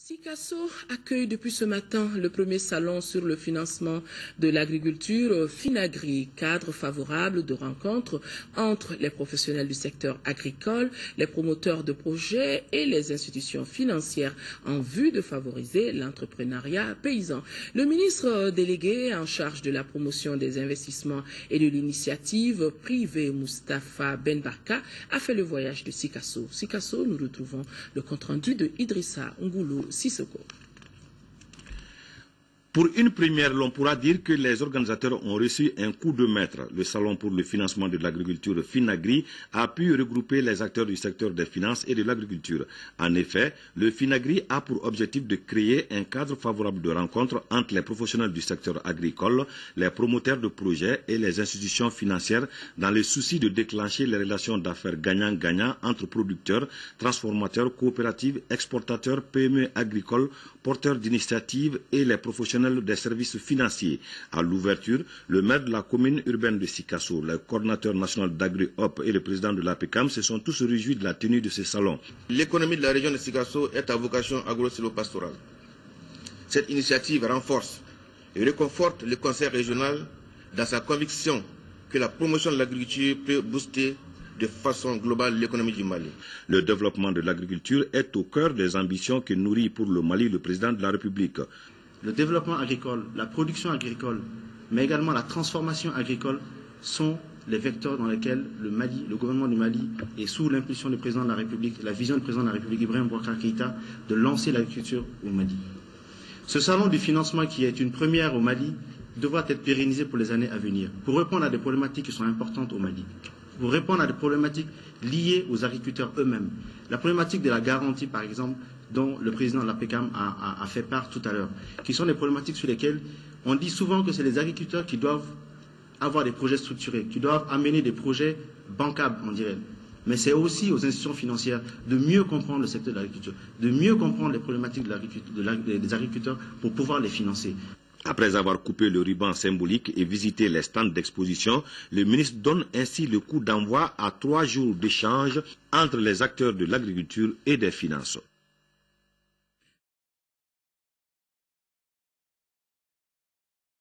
Sikasso accueille depuis ce matin le premier salon sur le financement de l'agriculture Finagri, cadre favorable de rencontres entre les professionnels du secteur agricole, les promoteurs de projets et les institutions financières en vue de favoriser l'entrepreneuriat paysan. Le ministre délégué en charge de la promotion des investissements et de l'initiative privée, Moustapha Benbarka, a fait le voyage de Sikasso. Sikasso, nous retrouvons le compte-rendu de Idrissa Ngulu Sissoko. Pour une première, l'on pourra dire que les organisateurs ont reçu un coup de maître. Le Salon pour le financement de l'agriculture Finagri a pu regrouper les acteurs du secteur des finances et de l'agriculture. En effet, le Finagri a pour objectif de créer un cadre favorable de rencontre entre les professionnels du secteur agricole, les promoteurs de projets et les institutions financières dans le souci de déclencher les relations d'affaires gagnant-gagnant entre producteurs, transformateurs, coopératives, exportateurs, PME agricoles, porteurs d'initiatives et les professionnels des services financiers. À l'ouverture, le maire de la commune urbaine de Sikasso, le coordinateur national d'Agri-Hop et le président de l'APECAM se sont tous réjouis de la tenue de ce salon. L'économie de la région de Sikasso est à vocation agro-silo-pastorale. Cette initiative renforce et réconforte le conseil régional dans sa conviction que la promotion de l'agriculture peut booster de façon globale l'économie du Mali. Le développement de l'agriculture est au cœur des ambitions que nourrit pour le Mali le président de la République. Le développement agricole, la production agricole, mais également la transformation agricole sont les vecteurs dans lesquels le gouvernement du Mali est sous l'impulsion du président de la République, la vision du président de la République, Ibrahim Boubacar Keïta, de lancer l'agriculture au Mali. Ce salon du financement qui est une première au Mali devra être pérennisé pour les années à venir, pour répondre à des problématiques qui sont importantes au Mali, pour répondre à des problématiques liées aux agriculteurs eux-mêmes. La problématique de la garantie, par exemple, dont le président de l'APECAM a fait part tout à l'heure, qui sont des problématiques sur lesquelles on dit souvent que c'est les agriculteurs qui doivent avoir des projets structurés, qui doivent amener des projets bancables, on dirait. Mais c'est aussi aux institutions financières de mieux comprendre le secteur de l'agriculture, de mieux comprendre les problématiques des agriculteurs pour pouvoir les financer. Après avoir coupé le ruban symbolique et visité les stands d'exposition, le ministre donne ainsi le coup d'envoi à 3 jours d'échange entre les acteurs de l'agriculture et des finances.